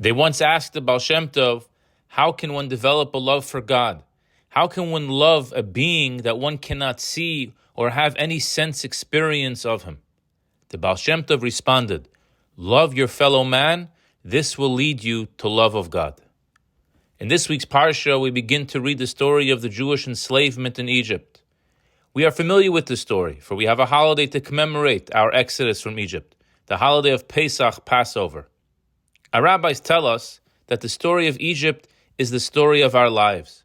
They once asked the Baal Shem Tov, how can one develop a love for God? How can one love a being that one cannot see or have any sense experience of him? The Baal Shem Tov responded, love your fellow man, this will lead you to love of God. In this week's Parsha, we begin to read the story of the Jewish enslavement in Egypt. We are familiar with the story, for we have a holiday to commemorate our exodus from Egypt, the holiday of Pesach, Passover. Our rabbis tell us that the story of Egypt is the story of our lives.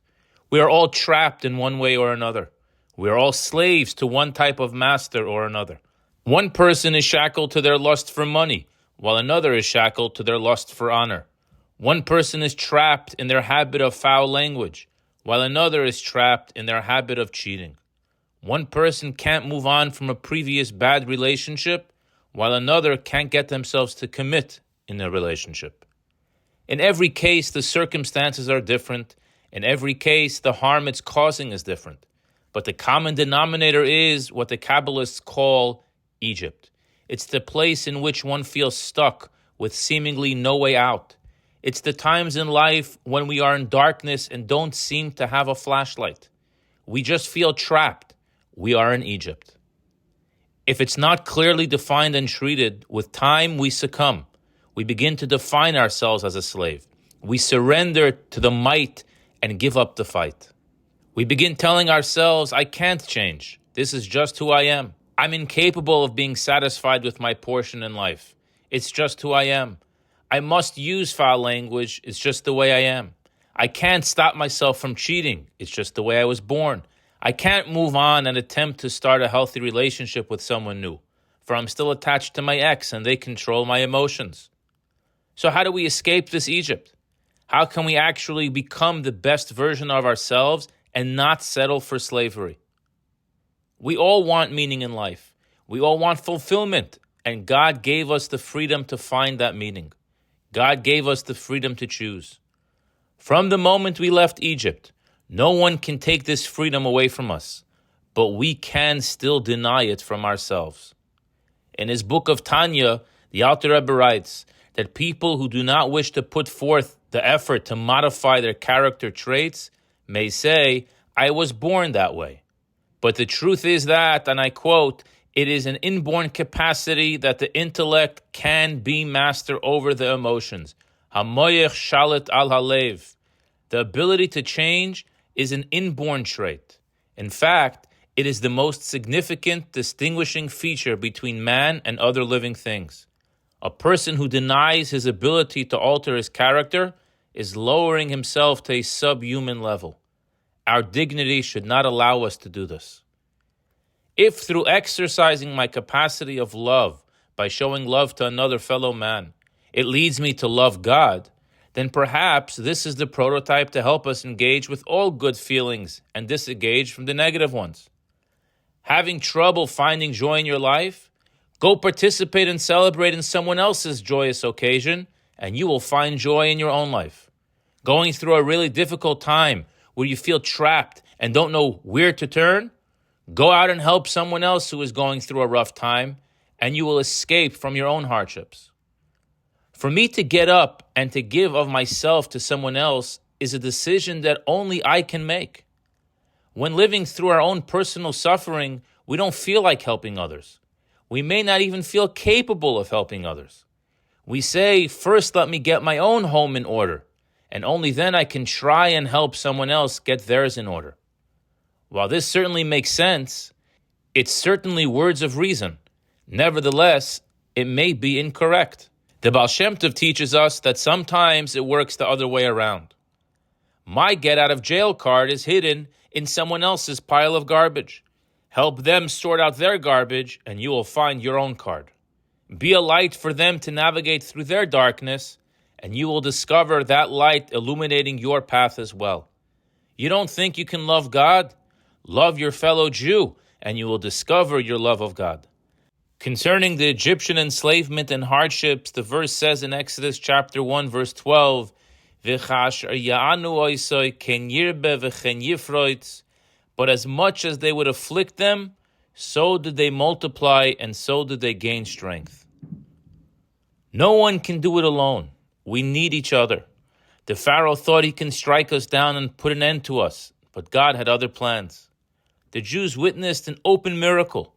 We are all trapped in one way or another. We are all slaves to one type of master or another. One person is shackled to their lust for money, while another is shackled to their lust for honor. One person is trapped in their habit of foul language, while another is trapped in their habit of cheating. One person can't move on from a previous bad relationship, while another can't get themselves to commit in their relationship. In every case, the circumstances are different. In every case, the harm it's causing is different. But the common denominator is what the Kabbalists call Egypt. It's the place in which one feels stuck with seemingly no way out. It's the times in life when we are in darkness and don't seem to have a flashlight. We just feel trapped. We are in Egypt. If it's not clearly defined and treated, with time we succumb. We begin to define ourselves as a slave. We surrender to the might and give up the fight. We begin telling ourselves, I can't change. This is just who I am. I'm incapable of being satisfied with my portion in life. It's just who I am. I must use foul language. It's just the way I am. I can't stop myself from cheating. It's just the way I was born. I can't move on and attempt to start a healthy relationship with someone new, for I'm still attached to my ex and they control my emotions. So how do we escape this Egypt? How can we actually become the best version of ourselves and not settle for slavery? We all want meaning in life. We all want fulfillment, and God gave us the freedom to find that meaning. God gave us the freedom to choose. From the moment we left Egypt, no one can take this freedom away from us, but we can still deny it from ourselves. In his book of Tanya, the Alter Rebbe writes that people who do not wish to put forth the effort to modify their character traits may say, I was born that way. But the truth is that, and I quote, it is an inborn capacity that the intellect can be master over the emotions. Hamoyech shalit al halev. The ability to change is an inborn trait. In fact, it is the most significant distinguishing feature between man and other living things. A person who denies his ability to alter his character is lowering himself to a subhuman level. Our dignity should not allow us to do this. If through exercising my capacity of love by showing love to another fellow man, it leads me to love God, then perhaps this is the prototype to help us engage with all good feelings and disengage from the negative ones. Having trouble finding joy in your life? Go participate and celebrate in someone else's joyous occasion, and you will find joy in your own life. Going through a really difficult time where you feel trapped and don't know where to turn? Go out and help someone else who is going through a rough time, and you will escape from your own hardships. For me to get up and to give of myself to someone else is a decision that only I can make. When living through our own personal suffering, we don't feel like helping others. We may not even feel capable of helping others. We say, first let me get my own home in order, and only then I can try and help someone else get theirs in order. While this certainly makes sense, it's certainly words of reason. Nevertheless, it may be incorrect. The Baal Shem Tov teaches us that sometimes it works the other way around. My get-out-of-jail card is hidden in someone else's pile of garbage. Help them sort out their garbage, and you will find your own card. Be a light for them to navigate through their darkness, and you will discover that light illuminating your path as well. You don't think you can love God? Love your fellow Jew, and you will discover your love of God. Concerning the Egyptian enslavement and hardships, the verse says in Exodus chapter 1, verse 12, but as much as they would afflict them, so did they multiply, and so did they gain strength. No one can do it alone. We need each other. The Pharaoh thought he can strike us down and put an end to us, but God had other plans. The Jews witnessed an open miracle.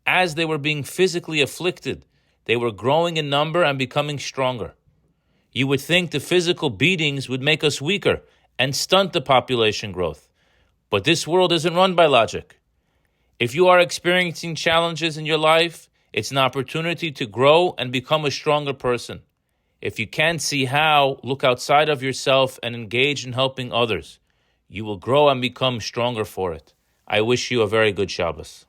As they were being physically afflicted, they were growing in number and becoming stronger. You would think the physical beatings would make us weaker and stunt the population growth. But this world isn't run by logic. If you are experiencing challenges in your life, it's an opportunity to grow and become a stronger person. If you can't see how, look outside of yourself and engage in helping others. You will grow and become stronger for it. I wish you a very good Shabbos.